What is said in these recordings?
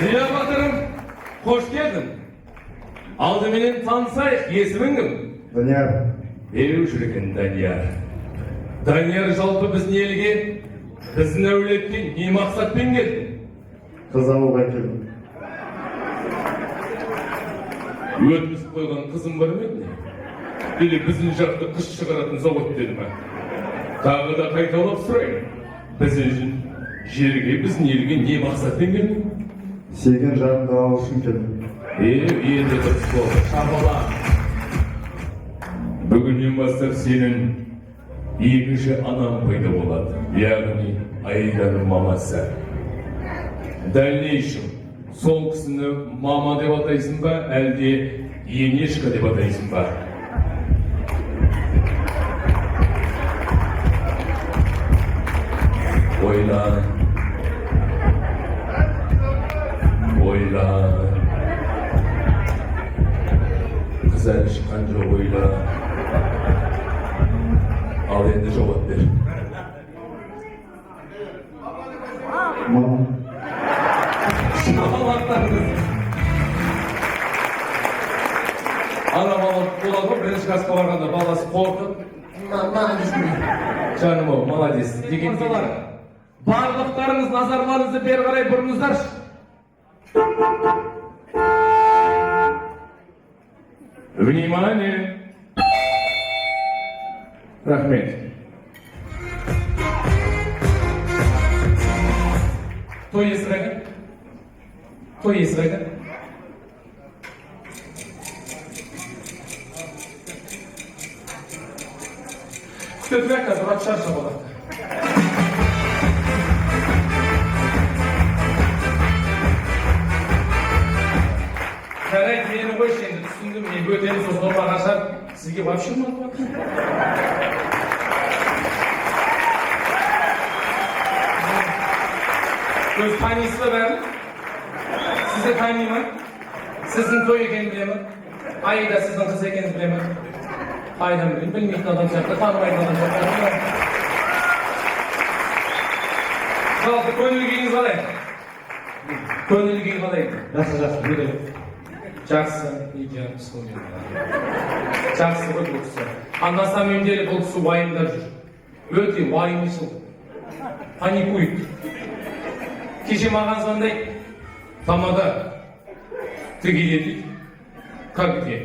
Ziya Batırım, hoş geldin. Aldımenen tanısayık, есімің кім? Данияр. Беру жүрген Данияр. Данияр жалпы біздің елге, біздің әулетке не мақсатпен келді? Қыз алуға келдім. Өтмісіп қойған қызым бар ма еді? Или біздің жақты қыз шығаратын завод деді ма? Тағы да қайталап сұрайын. Біз үшін жерге, біздің елге не мақсатпен келдің? Сүйген жарымды алу үшін келдім. Енді дұрыс болды. Шапала. Бүгіннен бастап сенің екінші анаң пайда болады. Яғни Айданың мамасы. Дальнейшем сол кісіні мама деп атайсың ба, әлде Енешка деп атайсың ба? Ойлан. Ойлан. Қыз әлі шыққан жоқ, ойлан. Ал енді жауап бер. Мама. Шапалақтарыңыз. Ана бала болады ғой, бірінші классқа барғанда баласы қорқып, мама десін. Жаным-ау, молодец. Деген солар. Барлықтарыңыз назарларыңызды бері қарай бұрыңыздаршы. Внимание! Рахмет. Той иесі қайда? Той иесі қайда? Күтетіп қазір ат шарша болады. Жарайды, мені қойшы енді түсіндім, мен бөтені сосын ұрпақ ашар, сізге вообще ұнатып жатыр. Көз танисыз ба бәрі? Сізді тани ма? Сіздің той екенін біле ма? Айда сіздің қыз екенін біле ма? Қайдан білейін, білмейтін адам сияқты, танымайтын адам сияқты. Жалпы көңіл күйіңіз қалай? Көңіл күй қалай? Жақсы, не керек? Жақсы, идеал түсінген. Жақсы ғой бұл кісі. На самом деле бұл кісі уайымдап жүр. Өте уайымшыл. Паникует. Кеше маған звондайды. Тамада. Ты где дейді? Как где?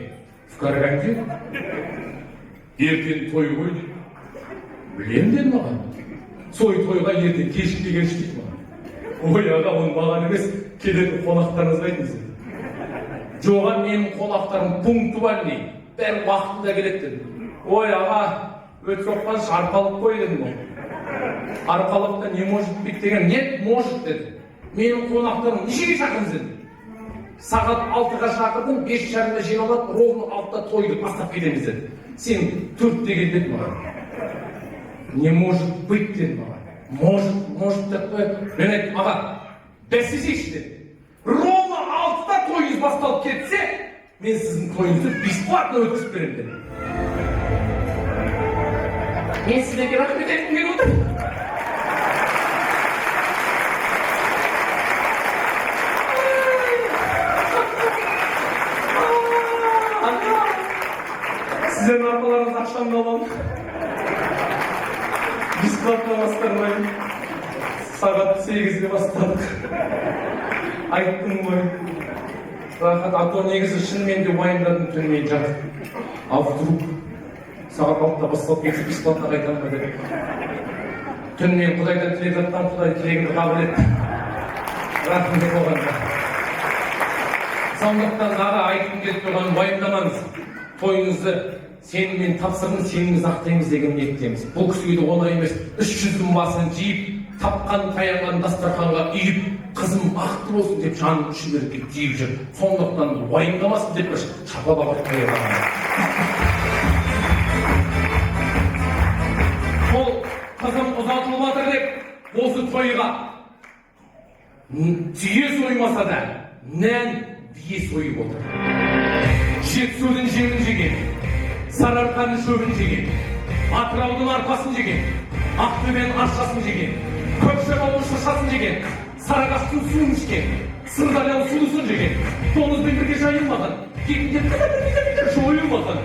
В Караганде? Ертең той ғой дейді. Білем деді маған. Тойға ертең кешікпей келші дейді маған. Ой аға, оны маған емес, келетін қонақтарыңызға айтыңыз. Жоға менің қонақтарым пунктуальный, бәрі уақытында келеді деді. Ой аға, өт соқпаншы, арқалық қой дедім ғой. Арқалықта не может быть деген? Нет, может деді. Менің қонақтарым нешеге шақырыңыз деді. Сағат 6-ға шақырдым, 5:30-да жиналып, ровно 6-да тойды бастап кетеміз деді. Сен 4-те кел деді маған. Не может быть деді маған. Может деп қой. Мен айттым, аға, бәсесейші деді. Ровно 6-да тойыңыз басталып кетсе, мен сіздің тойыңызды бесплатно өткізіп беремін деді. Мен сіздерге рахмет айтқым келіп отыр. Сіздердің арқаларыңыз ақшамды аламын. Бесплатно басқармаймын. Сағат 8-де бастадық. Айттым ғой. Рахат, а то негізі шынымен де уайымдадым түнімен жатып. А вдруг сағат 6-да басталып кетсе бесплатно қайтамын ба деп. Түнімен Құдайдан тілек жатқан, Құдай тілегімді қабыл етті. Рахмет болғанда. Сондықтан аға айтқым келіп тұрған уайымдамаңыз. Тойыңызды сеніммен тапсырдың, сеніміз ақтаймыз деген ниеттеміз. Бұл кісіге де оңай емес. 300-дің басын жиып, тапқан таянған дастарханға үйіп, қызым бақытты болсын деп жанын шүберекке түйіп жүр. Сондықтан уайымдамасын деп бір шапалақ қойған. Ол қызым ұзатылып жатыр деп осы тойға түйе соймаса да нән бие сойып отыр. Жетісудың жемін жеген, Сарыарқаның шөбін жеген, Атыраудың арпасын жеген, Ақтөбенің аршасын жеген, Көкшетаудың шыршасын жеген, Sarıkaş'ın suyunu içken, Sırdaryanın sulusunu çeken, Donuz'dan birge jayılmadan, Gekinde bir жоyылmadan,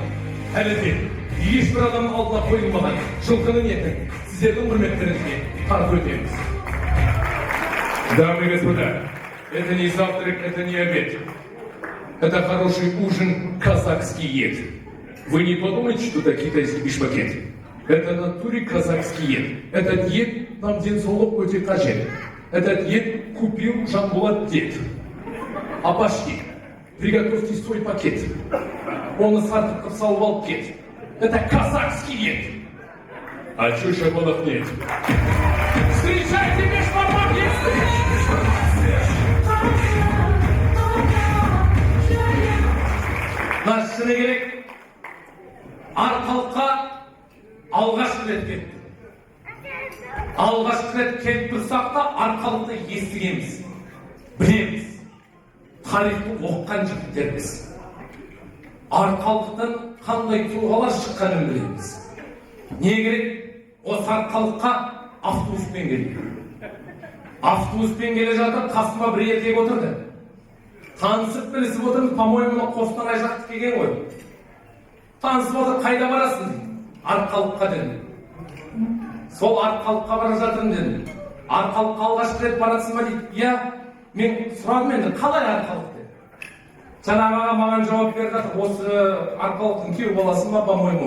әлі де ешбір адамның алдына қойылмаған жылқының етін сіздердің құрметтеріңізге тарту етеміз. Дамы и господа, это не завтрак, это не обед. Это хороший ужин, казахский ед. Вы не подумайте, что это китайский бишпакет. Это в натуре казахский ед. Этот ед нам денсаулық өте қажет. Этот ед купил Жанболат дед. Апашки, приготовьте свой пакет. Он из фартуков салып алып кет. Это казахский ед. А чё шоколад нет? Встречайте бешбармак ед! Наш шыны керек, арқалыққа алғашқы рет кетті. Алғашқы рет келіп тұрсақ та арқалықты естігенбіз, білеміз, тарихты оққан жігіттербіз. Арқалықтан қандай тұлғалар шыққанын білеміз. Не керек? Осы арқалыққа автобуспен келді. Автобуспен келе жатып, қасыма бір еркек отырды. Танысып білісіп отырмыз, по-моему, Қостанай жақтық келген ғой. Танысып отыр, қайда барасың? Арқалыққа дедім. Сол арқалыққа бара жатырмын дедім. Арқалыққа алғашқы рет барасың ба дейді. Иә, мен сұрадым енді, қалай арқалық деді. Жаңағыға маған жауап берді, осы арқалықтың күйеу баласын ба, по-моему.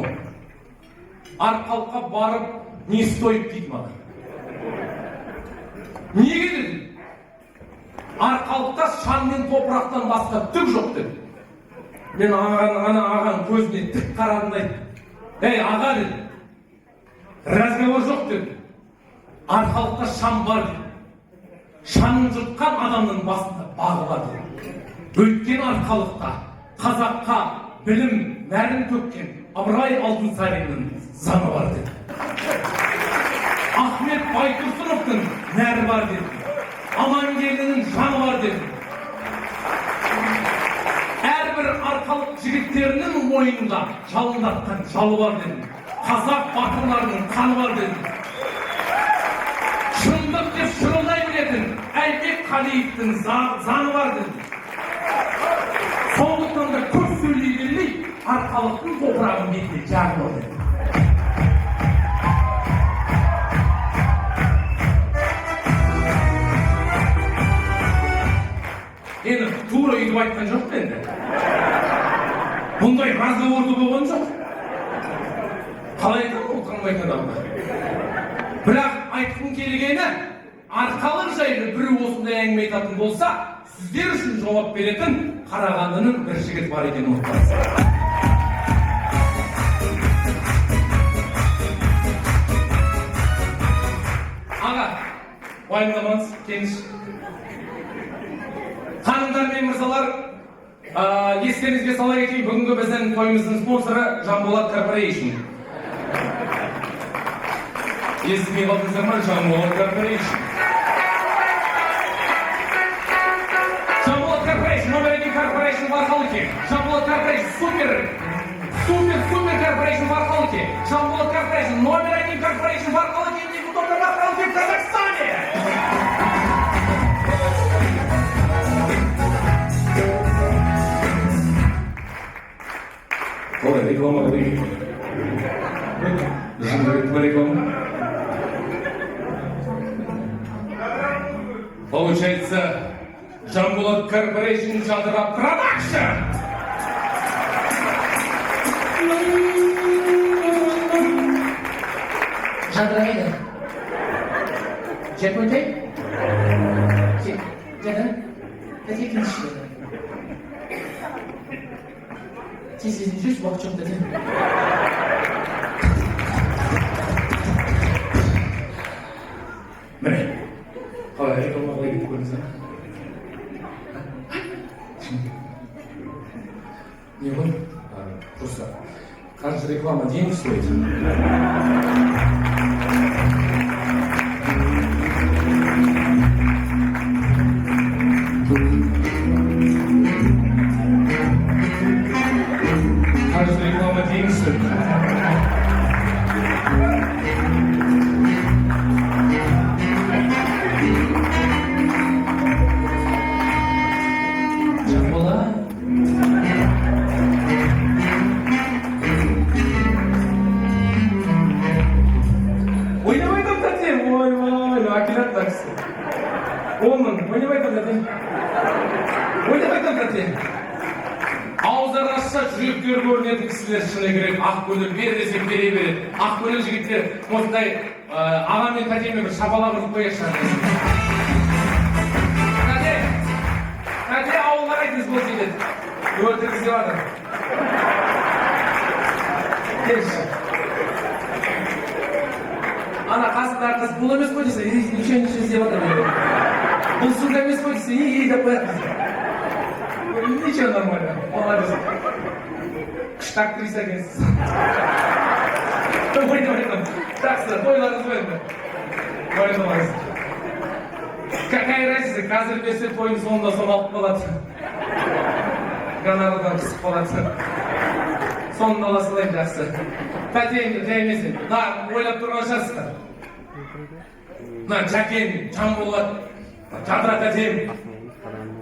Арқалыққа барып, не стоит дейді маған. Неге дедім? Арқалықта шаң мен топырақтан басқа түк жоқ деді. Мен ағаның көзіне тік қарадым да айтты. Ей, аға деді. Разговор жоқ деді. Арқалықта шаң бар деді. Шаңын жұтқан адамның басында бағы бар деді. Өткен арқалықта қазаққа білім, нәрін төккен Ыбырай Алтынсариннің заңы бар деді. Ахмет Байтұрсыновтың нәрі бар деді. Амангелдінің жаны бар деді. Әрбір арқалық жігіттерінің мойнында жалындатқан жалы бар деді. Қазақ батырларының қаны бар деді. Шындық деп шырылдай білетін Әлбек Қалиевтің заңы бар деді. Сондықтан да көп сөйлей бермей, арқалықтың топырағын бетіне жағып ал деді. Енді тура үйдіп айтқан жоқ енді. Бұндай разговорды болған жоқ. Қалай айтам ол танымайтын адамға. Бірақ айтқым келгені, арқалық жайлы біреу осындай әңгіме айтатын болса, сіздер үшін жауап беретін Қарағандының бір жігіт бар екенін ұмытпаңыздар. Аға, уайымдамаңыз, келіңіз. Ханымдар мен мырзалар, естеріңізге сала кетейін, бүгінгі біздің тойымыздың спонсоры Жанболат Корпорейшн. Естімей қалдыңыздар ма? Жанболат Корпорейшн. Жанболат Корпорейшн, номер 1 корпорейшн в Арқалыке. Жанболат Корпорейшн, супер корпорейшн в Арқалыке. Жанболат Корпорейшн, номер 1 корпорейшн в Арқалыке, не только в Арқалыке, в Казахстане. Ой, реклама değil. Журналистка реклама. Получается, Жанболат Корпорейшн Жадыра Продакшн. Жадыра еді. Жеп өтей? Деді? Деді екінші деді. Тез жүріс уақыт жоқ деді. Міне, қалай реклама қалай кетіп көрдіңіз, не ғой? Просто каждая реклама денег стоит. Каждая реклама денег стоит. Oğlum, oynamay tabii. Oynamay tabii. Ağızları açsa жүректер көрінеді кісілер шыны керек. Ақ көңіл бер десек бере береді. Ақ көңіл жігіттер осындай аға мен тәтеме бір шапалақ ұрып қояйықшы. Тәте ауылға қайтыңыз бол дейді. Өлтіргіз деп жатыр. Келші. Ана қасындағы қыз бұл емес қой десе, ничего іздеп жатыр. Бұл суда емес қой десе, деп қояды. Ничего, нормально. Молодец. Күшті актриса екенсіз. Ойнамайдым. Жақсы, тойларыңыз ойынды. Ойнамайсыз. Какая разница, қазір берсе тойын соңында соны алып қалады. Гонорадан қысып қалады. Соңын ала салайын, жақсы. Тәтеңді жаймесін. Да, ойлап тұрған шығарсыздар. Мына жәкең, жан болады. Жадыра тәтем.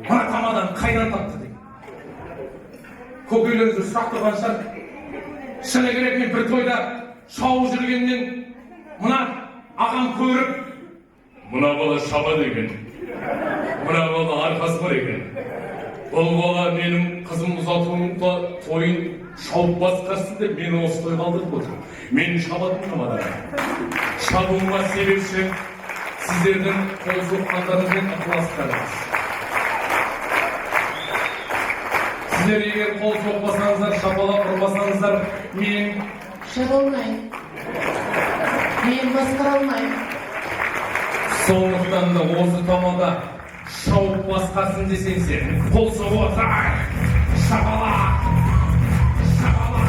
Мына тамадан қайдан тапты дейді. Көкейлеріңізді сұрақ тұрған шығар. Шыны керек мен бір тойда шауып жүргеннен мына ағам көріп, мына бала шабады екен, мына бала арқасы бар екен. Бұл бала менің қызым ұзатуымда тойын шауып басқарсын деп мені осы тойға алдырып отыр. Мен шабатын тамадан. Шабуыма себепші сіздердің қол соққандарыңызбен ықыластарыңыз. Сіздер егер қол соқпасаңыздар, шапалақ ұрмасаңыздар, мен Шаба алмайын. Мен басқара алмайын. сондықтан да осы тамада шауып басқасын десең сен, қол соғып отыр, шапалақ, шапалақ.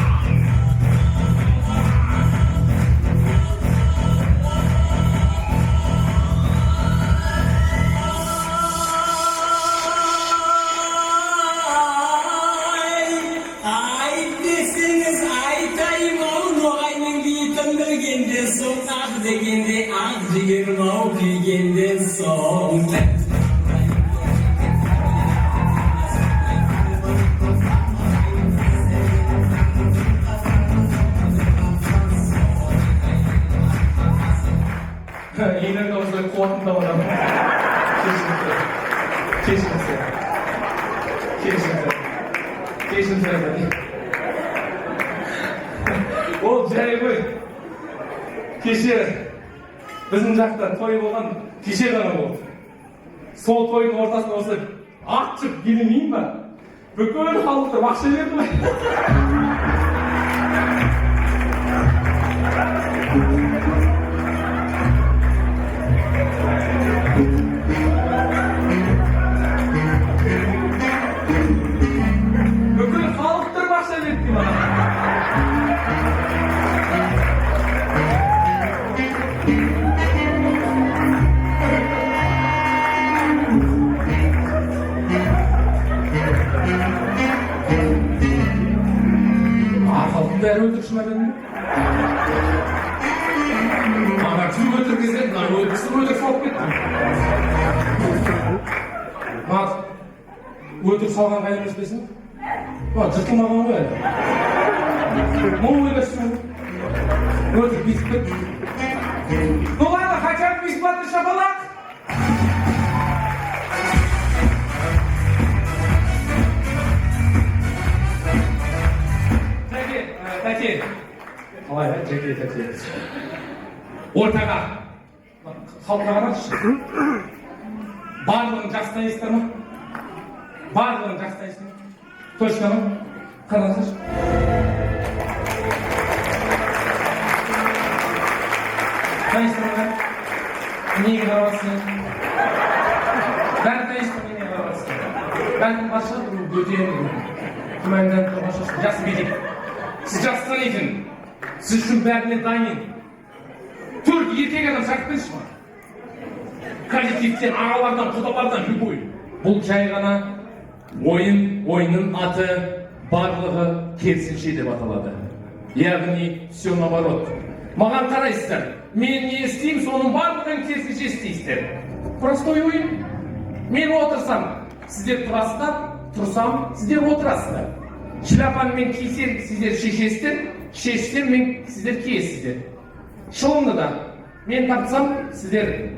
Soğuk degende, ak ciğer mağ pigende soğuk. Yine de olsa kuatında var ama. Kesinlikle. Ол жай ғой. Кеше біздің жақта той болған, кеше ғана болды. Сол тойдың ортасында осы ат жүк келмейін ба? Бүкіл халықтар ақша берді ме? Бүкіл халықтар ақша берді ме? Бәрі өлтірші ма бәді? Ана кім өлтіргізді? Өлтірсі өлтірші болып кетті. Мат, өлтіріп салған қайын емеспесін? Жыртылмаған ғой әлі. Мұны ойласын. Өлтіріп бесіп кетті. Ну ладно, хотя бы бесплатный шапалақ. Тәте. Қалай да, жеке тәте. Ортаға. Халыққа қарашы. Барлығын жақсы танисыздар ма? Барлығын жақсы танисыздар ма? Точно ма? Қараңыздаршы. Танисыздар ма? Неге қараватсың? Бәрі танисыздар ма? Неге қараватсың? Бәлкім барша бөтен күмәндан тұрған шығарсың. Жақсы бедек. Сіз жақсы танитын, сіз үшін бәріне дайын. Төрт еркек адам шақыртыңызшы ма? Коллективтен, ағалардан, құдалардан любой. Бұл жай ғана ойынның аты барлығы керісінше деп аталады. Яғни, все наоборот. Маған қарайсыздар, мен не істеймін, соның барлығын керісінше істейсіздер. Простой ойын. Мен отырсам, сіздер тұрасыздар, тұрсам, сіздер отырасыздар. Шляпаңмен кисең, сіздер шешесіздер, шешсем, мен сіздер киесіздер. Шылымды да, мен тартсам, сіздер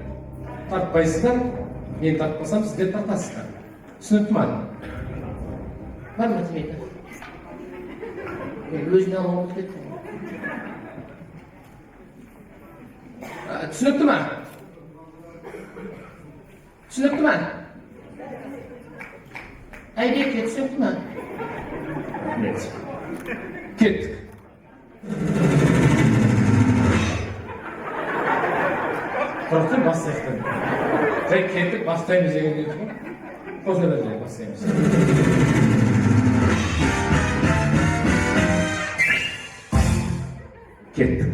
тартпайсыздар, мен тартпасам сіздер тартасыздар. Түсінікті ма? Бар ма темекі? Өзіне алып алып кетті. Түсінікті ма? Түсінікті ма? Айбекке түсінікті ма? Нет. Кеттік. Қорқын бастайықтан. Жай кеттік, бастаймыз деген деді ғой. Қоса бір жай бастаймыз. Кеттік.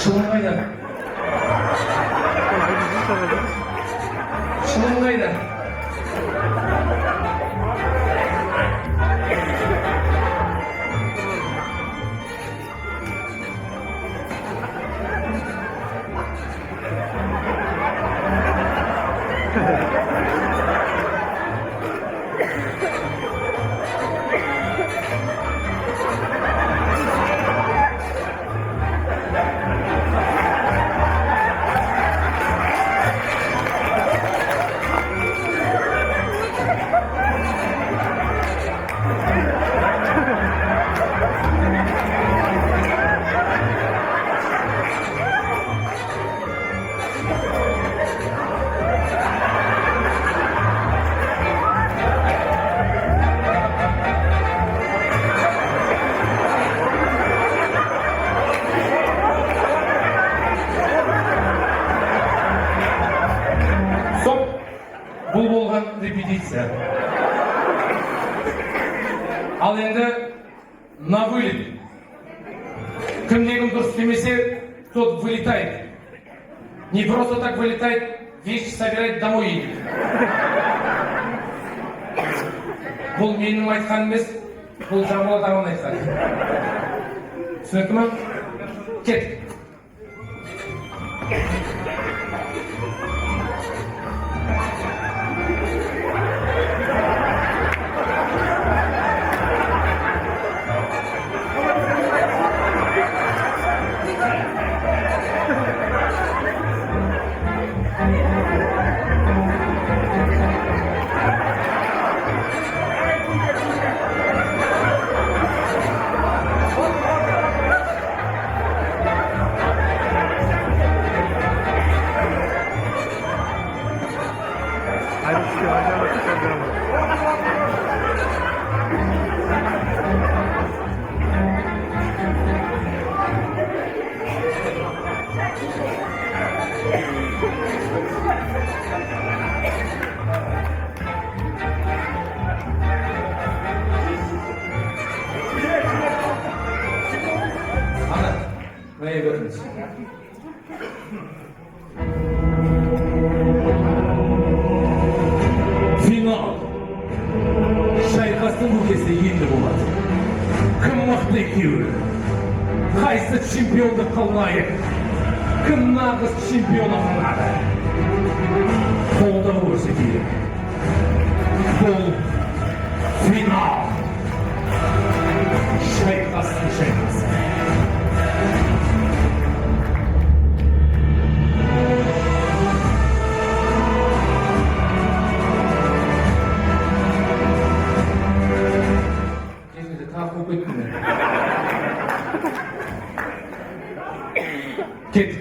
Шылым қайда? Шылым қайда? Бұл болған репетиция. Ал енді на вылет. Кім-кім дұрыс демесе, тот вылетает. Не просто так вылетает, вещи собирает домой едет. Бұл менің айтқаным емес, бұл Жамбыл Атаман айтқан. Түсінікті ма? Кет. Buraya görünüz. Final. Шайқастың көкесі енді болады. Кім мықты екеуі? Қайсы чемпиондыққа лайық? Кім нағыз чемпион атанады? Қолдау көрсетейік. Бұл финал. Шайқастың шайқасы. Кет.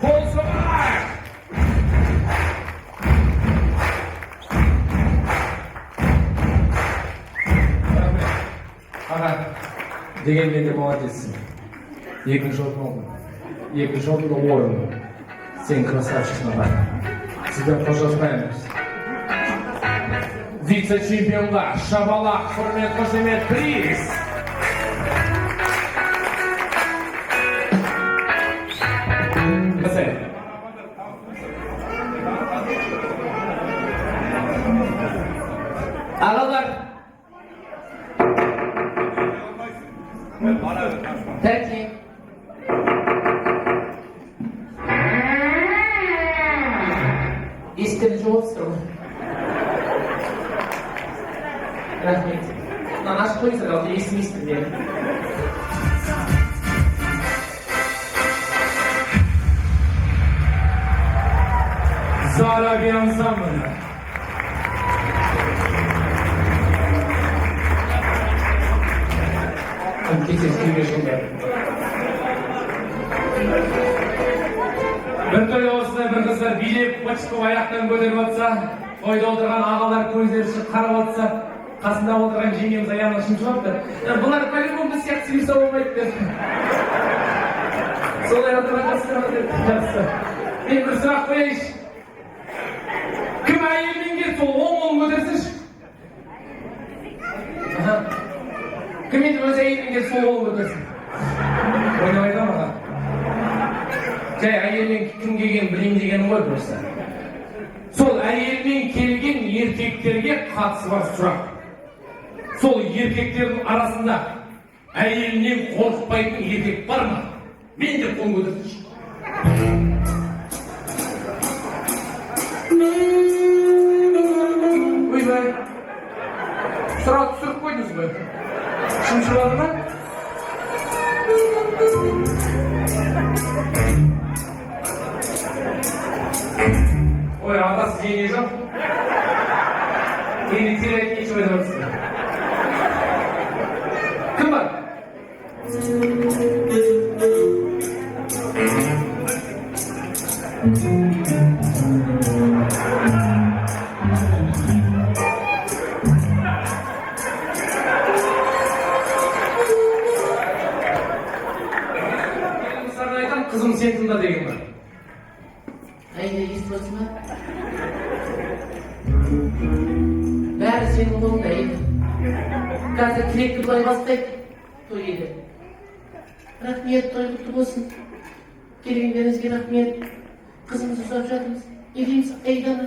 Kol soğar! Ага, дегенмен де молодецсің. Екінші орын алдың. Екінші орында орын. Сен красавчиксың, аға. Сізден қоштаспаймыз. Вице-чемпионға шабалақ, құрмет, қошемет, приз! Мәселе. Ағалар. Тәте. Ескені жоғалсыр ғой. Рахмет. Мынаны ашып қойыңыздар, алды естімейсіздер деді. Zara bir ансамбль. Кетесіз күйге жылдар. Bir той осындай bir қыздар билеп, почту аяқтан көтеріп атса, тойда отырған ағалар көздері шығып қарап атса, қасында отырған жеңеміз аяғына шымшылапты. Бұлар по-любому біз сияқты сүйіса болмайды деп. Солай отырған жақсы. Мен бір сұрақ қояйыншы. Кім әйелмен келді, сол оң көтерсінші. Кім енді өз әйелмен келді, сол оң көтерсін. Ойнап айтам аға. Жай әйелмен кім келген білейін деген ғой просто. Сол әйелмен келген еркектерге қатысы бар сұрақ. Сол еркектердің арасында әйелінен қорқпайтын еркек бар ма? Мен де қол көтерсінші. Ойбай, сұрақ түсіріп қойдыңыз ғой. Шымшылады ма? Ой, атасы жеңе жоқ. Мені терять нечего айтып кім бар? Қызым сен тыңда деген бар. Айда естіп отырсың ба? Бәрі сенің қолыңда еді. Қазір тілекті былай бастайды. Той еді. Рахмет, той құтты болсын. Келгендеріңізге рахмет. Қызымызды ұстап жатырмыз. Не дейміз, Айданы?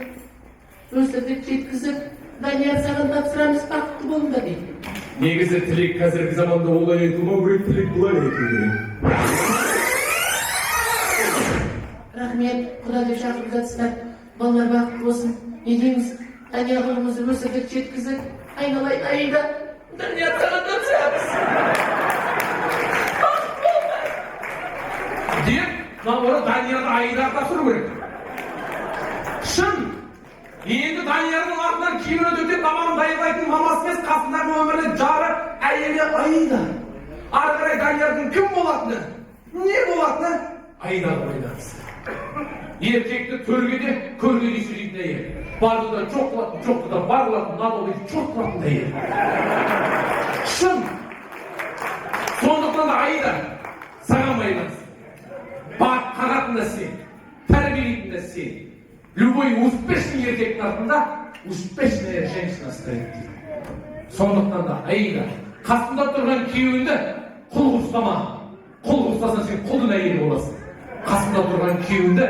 Өсірдік жеткізіп, Данияр саған тапсырамыз, бақытты болыңдар дейді. Негізі тілек қазіргі заманда олай айтылмау керек, тілек бұлай айтылу керек. Рахмет, Құда деп шақырып жатсыздар. Балалар бақытты болсын. Не дейміз, Данияр ұлымызды өсірдік жеткізіп, айналайын Айда. Данияр саған тапсырамыз. Бақытты болыңдар. Деп, наоборот, Даниярды Айдаға тапсыру керек. Шын! Енді Даниярдың артынан киімін өтеп тамағын дайындайтын мамасы емес, қасындағы өміріне жары әйелі Айда. Ары қарай Даниярдың кім болатыны? Не болатыны? Айдаға ойнарыз. Еркекті төргеде, көргеде сүйрейтін әйел. Барды да жоқ қылатын, жоқты да бар қылатын, надолы жоқ қылатын әйел. Шын! Сондықтан да Айда саған байланысты. Бақ қағатын да сен, тәрбиелейтін да сен. Любой успешный еркектің артында успешная женщина стоит дейді. Сондықтан да Айда қасында тұрған күйеуіңді құл ұстама. Құл ұстасаң сен құлдың әйелі боласың. Қасында тұрған күйеуіңді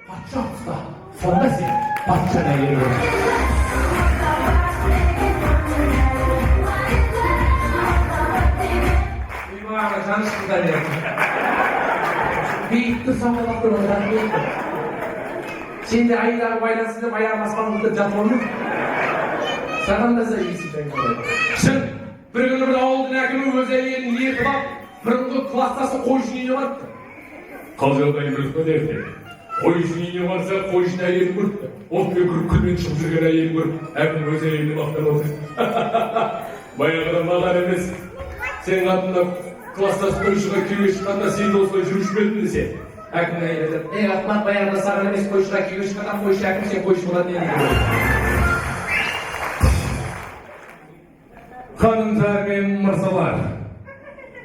патша ұста. Сонда сен патшаның әйелі боласың. Үйбағына жаны шыққыда берді. Бейітті самалақ тұрған рахметті. Сен де Айдаға байланысты деп аяғын аспанға көтеріп жатып olmuyor. Саған да зависит. Шын, бір күні бір ауылдың әкімі өз әйелін ертіп алып, бұрынғы кластасы қойшының үйіне барыпты. Қалжалдайын бір көтерді. Қойшының үйіне барса, қойшының әйелін көріпті. Отпен кіріп күлмен шығып жүрген әйелін көріп, әкім өз әйеліне мақтан отыр. Баяғыдан маған емес, Senin adında klastас koyuşuna kүйге шыққанда сен де осылай жүруші ме едің десе, әкім әйел айтады, ей Ахмат, баяғыда саған емес қойшыға күйге шыққанда қойшы әкім, сен қойшы болатын едің. Ханымдар мен мырзалар,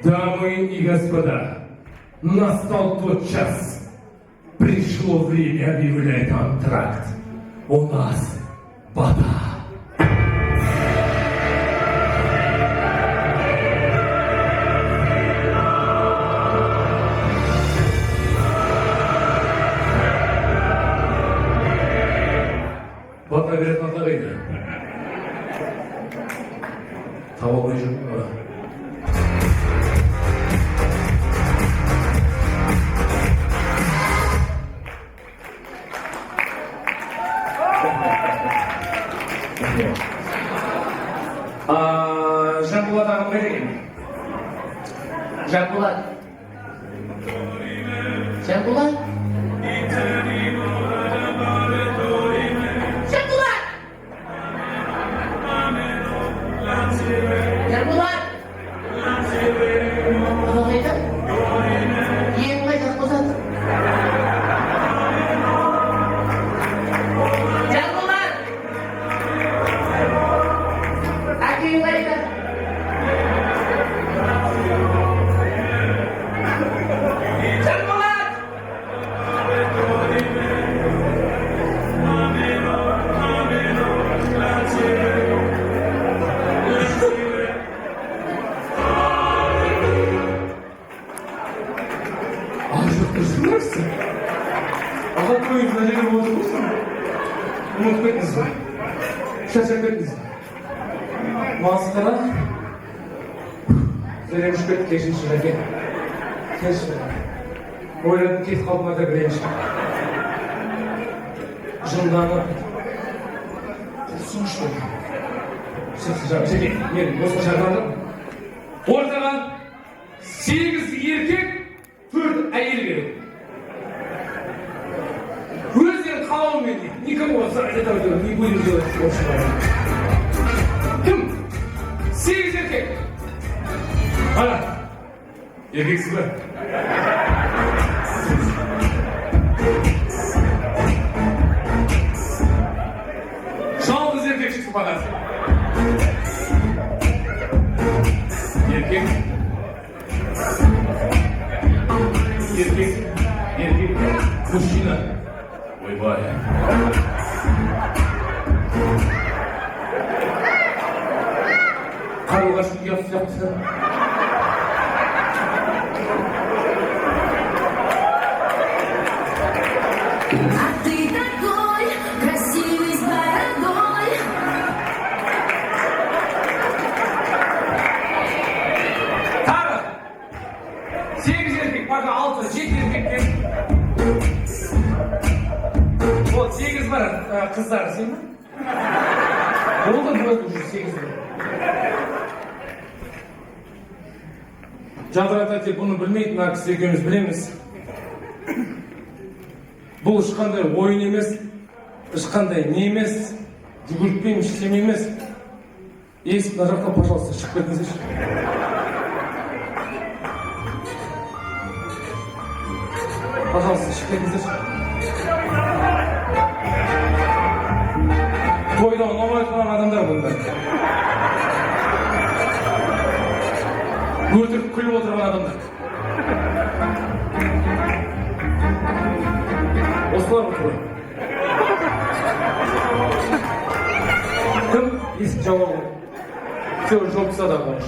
дамы и господа, настал тот час. Пришло время объявлять антракт. У нас вода. Вода беретін ата қайда? Таба алмай жүрмін ба? Жанболат ағам қайда екен? Жанболат. Жанболат. Жанболат. Ана қайда? Иегің қайда Жанболат? Жанболат. Әкең қайда? Жанболат. Жүрсің? Аға тойыңыз мына жерде болып отырсың? Ұмытып кеттіңіз ба? Шаршап кеттіңіз ба? Масқара? Зәрем ұшып кетті, кешірші жәке. Келші. Ойладым, кетіп қалдым ата кірейінші. Жынданып. Құлсың ұшты. Жәке, мен осыға шарладым. Ортаға 8 еркек, 4 әйел керек. Өздері қалауымен дейді. Никому осы айтады, не будем делать общего. Кім? 8 еркек. Ана, еркексіз бе? Жалғыз еркек шықсы бағасы. Еркек. Еркек. Мужчина. Ойбай. Қарлығаш ұят сияқты. А ты такой красивый с бородой. Тағы 8 еркек, бағы 6-7 еркекпен. Ол 8 бар қыздар, сен ме? Болды уже 8 бар. Жадырата тек бұны білмейді, мына кісі екеуміз білеміз. Бұл ешқандай ойын емес, ешқандай не емес, жүгіртпеймін, ештеме емес. Есік мына жақтан, пожалуйста, шығып кетіңіздерші. Пожалуйста, шығып кетіңіздерші. Тойда ұнамай тұрған адамдар бұнда. Өтірік күліп отырған адамдар. Осылар бұтыр. Кім? Есік жауабы. Все, жопса да қоныш.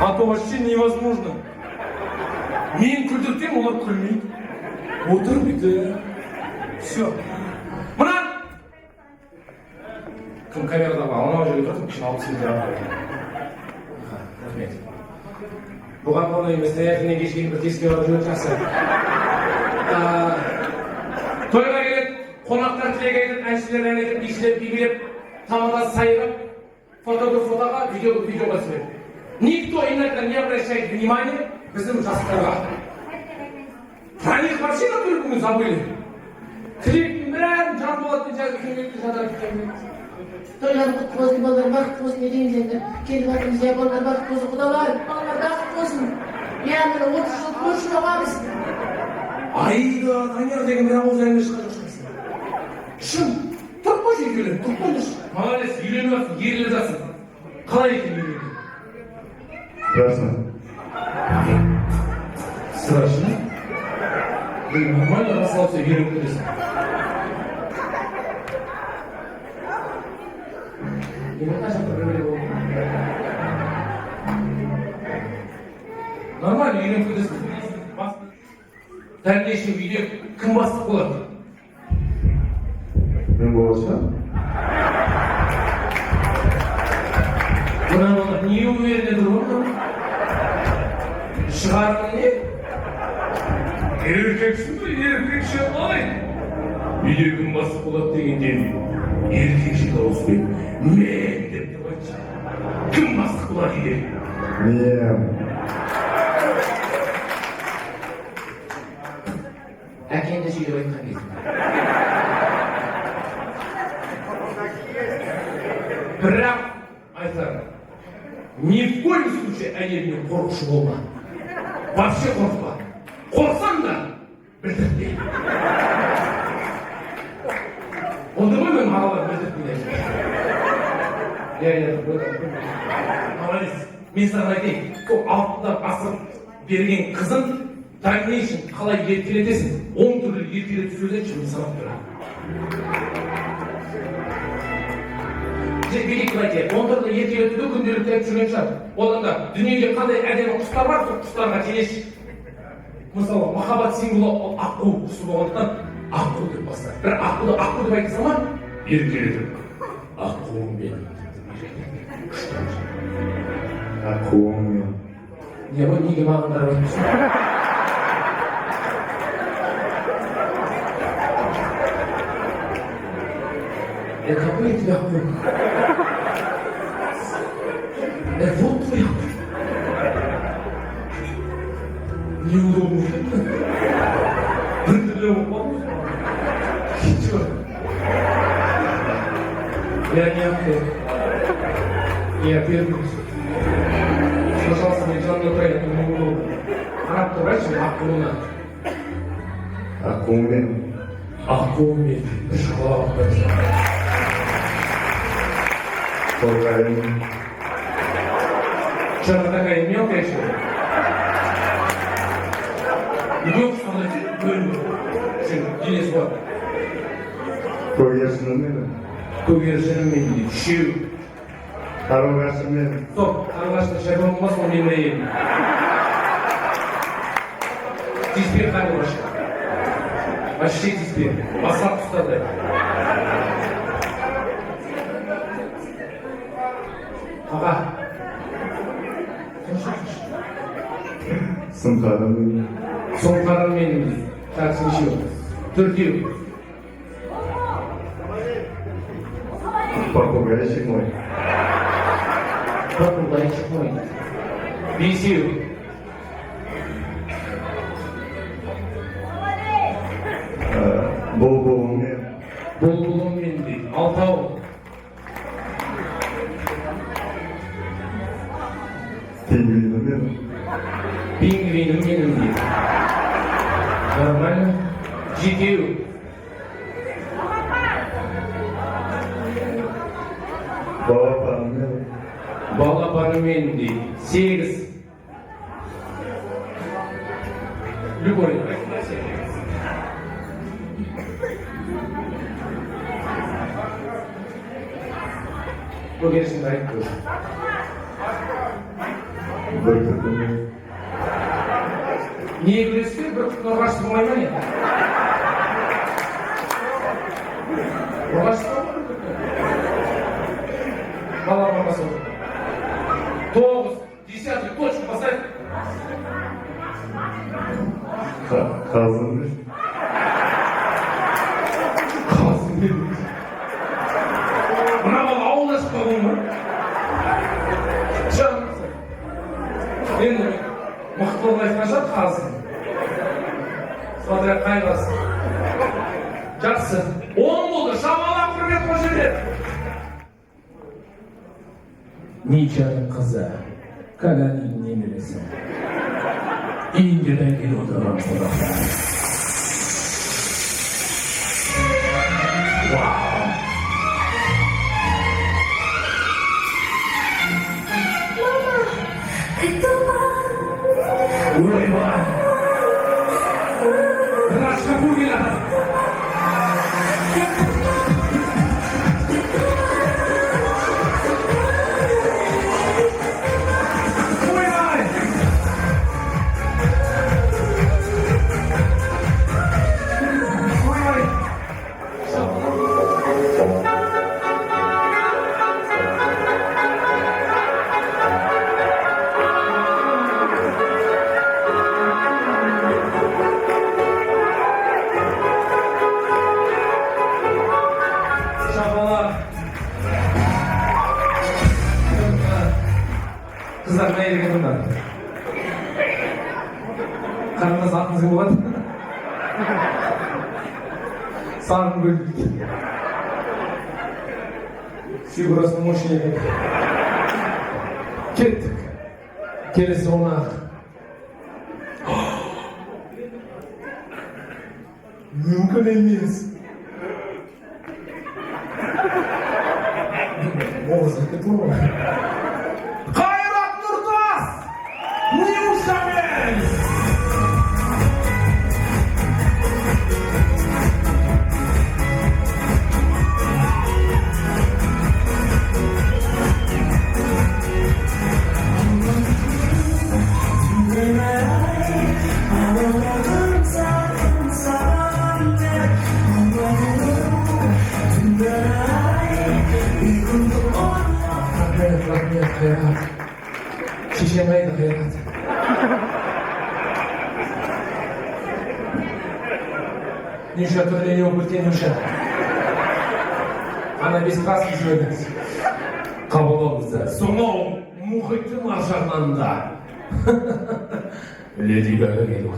А то вообще невозможно. Мен күлдіртем, олар күлмейді. Отыр бүйті. Все. Мұна! Кім камерада ба? Анау жерге тұртып, кішін алып сендер ағайды. Рахмет. Бұған ғана емес, таңертеңнен кешке бір теске барып жүрген жақсы. Тойға келеді, қонақтар тілек айтып, әншілер ән айтып, бишілер би билеп, тамада сайрап, фотограф фотоға, видеоға түсіреді. Никто иногда не обращает внимания біздің жастарға. Про них вообще на түркімін забыли. Тілектің бәрін Жанболаттың жазып кемекті жадар кеткен. Toylar kutlu olsun, balalar bakıtlı olsun dediğimizde kendi bakımızda yapanlar bakıtlı olsun, kudalar, balalar bakıtlı olsun. Bir yandan 30 yıl görüşüne varız. Ayda tanıyor degen bir ağız ayını çıkarıyorsun. Şun, tutma şekilde, tutmamış. Maalesef yürüyemezsin, geriledesin. Kalay ekin yürüyorsun. Rasman. Sıra şimdi. Normal nasıl olsa yürüyebilirsin. Yine kaçakta böyle oldu. Normal yürüyebilirsin. Terleşti video kim bastık olarak. Ben boğazım. Buna niye o yerine durmadın? Çıkardın ne? Erkeksin de erkek şey ay. Video kim bastık olarak degenden erkek şey de olsun. Men dep duracak. Kim bastık olarak gidelim. Niye? Erkeğin şeyi oyun kanıydı. Бірақ айтарым, ни в коем случае әйелінен қорқушы болма. Вообще қорықпа. Қорқсаң да білдіртпе. Онда ғой мен ағалар білдіртпейді. Иә, молодец. Мен саған айтайын, сол алтыда асырып берген қызын дальнейшем қалай еркелетесің? 10 түрлі еркелетіп сөйлетші, мен сабақ беремін. Великий враче, он тұрды еркелетуді күнделікті айтып жүрген шығар. Одан дүниеде қандай әдемі құстар бар, сол құстарға келеш. Мысалы, махаббат символы ол аққу құсы болғандықтан аққу деп бастар. Бірақ аққуды аққу деп айтса ма? Еркелетіп. Аққуым мен. Ақуым мен. Не ғой, неге маған қарап отырсың? Какой тебя хуй? Вот твой хуй. Неудобно. Придумал вопрос. Чё? Я не охотник. Я вернусь. Пожалуйста, мне жанна тайна, неудобно. Араб врач, ақуына. Ақуым мен. Ақуым мен. Шалап. Қорқайым. Что она такая мелкая еще? Идет смотрите, денес бар. Көгершінім мен. Көгершінім мен дейді, үшеу. Қарлығашым мен. Стоп, қарлығашты шайбан болмас, ол менің әйелім. Тиспен қарлығаш. Вообще тиспен. Басақ ұстады. Аға. Сымқарым мен. Сұңқарым менің дейді. Тәрсінші. Төртеу. Попугайчик мой. Попугайчик мой. Бесеу. Бұлбұлым мен. Бұлбұлым мен дейді. Алтау. Пингвинім мен. Пингвинім менің дейді. Нормально. Жетеу. Балапаным мен. Балапаным менің дейді. 8. Любой. Көгершінді айтып көр. Бүркітім мен. Не күреске бір ұрғашты болмай ма не? Ұрғашты болмай ма? Бала болмаса. 9, 10 точку поставь. Қазым мен. Қазым мен. Мына бала ауылда шықпаған ма? Жаным. Енді мықты болып айтқанша қазым. Смотря қай қасы. Жақсы. 10 болды. Шамалап құрмет қошемет. Nişanın kızı, kalanın nemresi. İnceden gel oturan konaklar. Uy vay! Raşka bugila! Uy vay! Uy vay! Şabalar. Kızlar ne yedik bunlar? Karnınız aklınız gibi var. Sarın bölgük. Figurasını hoş yedik. Kettik. Kelesi ona. Mümkün emeyiz. Bozuk mu? Hayrat Nurtas! Newshamen! Rahmet, hayrat. Şişemeyi de hayrat. Nüşat öyle yok bu Nüşat. Ana biz kas söyleriz. Kabul ol bize. Sonra muhitin aşağılarında. Lady Gaga geliyor.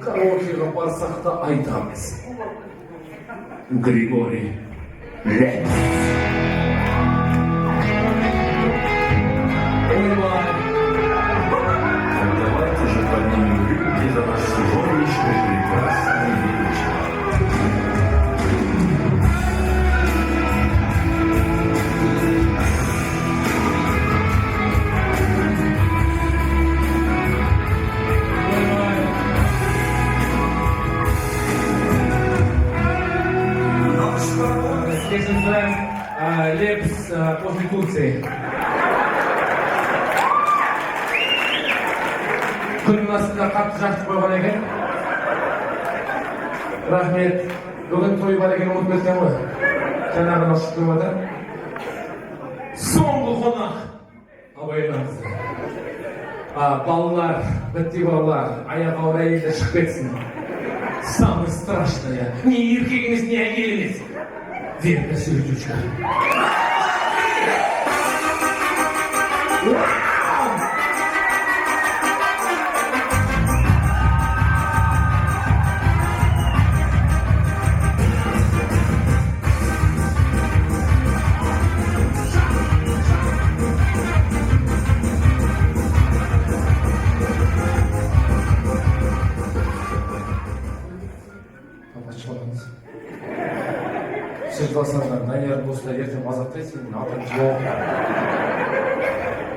Karaoke'ga barsak da aytamiz. Grigoriy Lep. Давайте же поднимем руки за наш сегодняшний прекрасный вечер. Здесь называем Лепс Конституции. Күннің астында қатты жақсы қойған екен. Рахмет. Бүгін той бар екен ұмытып кеткен ғой. Жаңағыны ашып қойып жатыр. Соңғы қонақ. Абайлаңыздар. Балалар, бітті балалар, аяқ ауыр әйелдер шығып кетсін. Самое страшное. Ни еркек емес, ни әйел емес. Верно сердючка. Siz basarlar, naylар болса ертең азаптайсың, атың жоқ.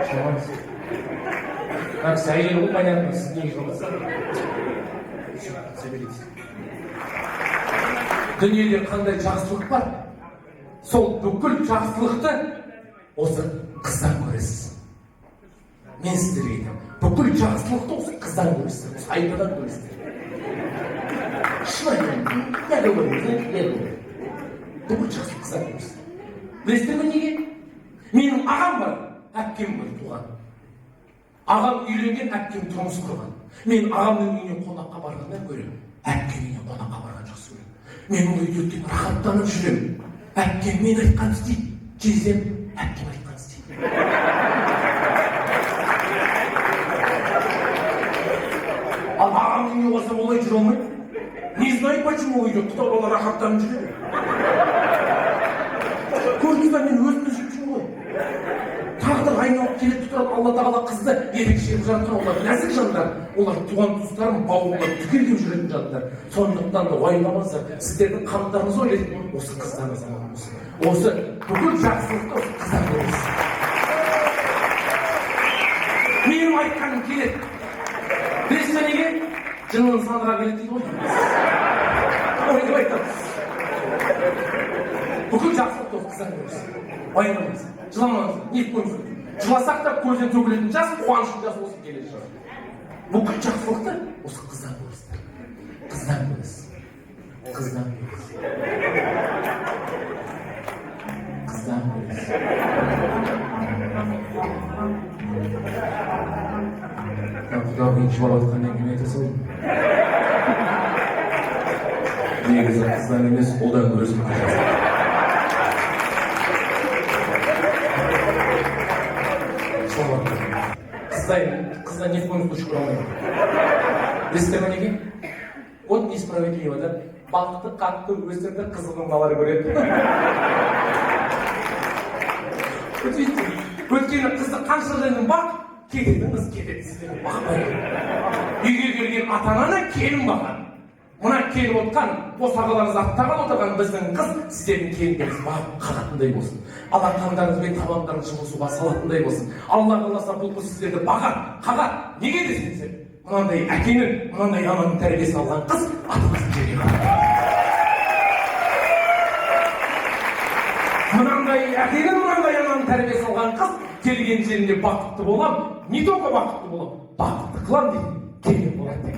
Шамаңыз. Как сәйел бұл понятно, сіз неге қаласыз? Соберитесь. Дүниеде қандай жақсылық бар? Сол бүкіл жақсылықты осы қыздан көресіз. Мен сіздерге айтамын, бүкіл жақсылықты осы қыздан көресіздер, осы айдадан көресіздер. Шын айтамын, не говорю. Бүкіл жақсылық қыздан көресіздер. Білесіздер ме неге? Менің ағам бар, әпкем бар туған. Ағам үйленген, әпкем тұрмыс құрған. Мен ағамның үйіне қонаққа барғаннан гөрі әпкем үйіне қонаққа барған жақсы көремін. Мен ол үйде өткен рахаттанып жүремін. Әпкем мен айтқан істейді, жездем әпкем айтқан істейді. Ал ағамның үйіне барсам олай жүре алмайды. Не знаю, почему үйде құда бала рахаттанып жүреді. Көрдіңіз бе, мен өзімді жеп жүрмін ғой. Тағдыр айналып келіп тұрады, Алла тағала қызды ерекше жаратқан, олар нәзік жандар, олар туған туыстарым, бауырлар түгел жүретін жандар. Сондықтан да уайымдамаңыздар, сіздердің қандарыңыз ойлайтын осы қыздарыңыз аман болсын. Осы бүкіл жақсылықты осы қыздар болсын. Менің айтқаным келеді. Білесіз бе неге? Жынның сандыра келеді дейді ғой. Ой деп айтамыз. Бүкіл жақсылықты осы қыздар болсын. Уайымдамаңыз. Жыламаңыз, не қойыңыз. Жыласақ та көзден төгілетін жас, қуанышын жас осы келеді жас. Бүкіл жақсылықты осы қыздан көресіздер. Қыздан көресіз. Қыздан көресіз. Қыздан көресіз. Құда қиыншы бала атқаннан кейін айтасы ғой. Негізі қыздан емес, одан көресің. Қыздан не в коем случае құрамайды. Білесіздер ме неге? Вот несправедливо, да? Бақытты қатты өсірді, қызығын балары көреді. Өйткені қызды қанша жаймен бақ, кететін қыз кетеді, сіздерді бақпайды. Үйге келген ата-ананы келін баған. Мына келіп отқан, босағаларыңыз аттаған отырған біздің қыз сіздердің келіндеріңіз бағып қағатындай болсын. Алақандарыңыз бен табандарыңыз жылы салатындай болсын. Алла қаласа бұл қыз сіздерді бағат, қағат. Неге десеңіздер? Мынандай әкенің, мынандай ананың тәрбиесін алған қыз атамыздың жеріне қағат. Мынандай әкенің, мынандай ананың тәрбиесін алған қыз келген жерінде бақытты болам, не только бақытты болам, бақытты қылам дейді. Келген болады.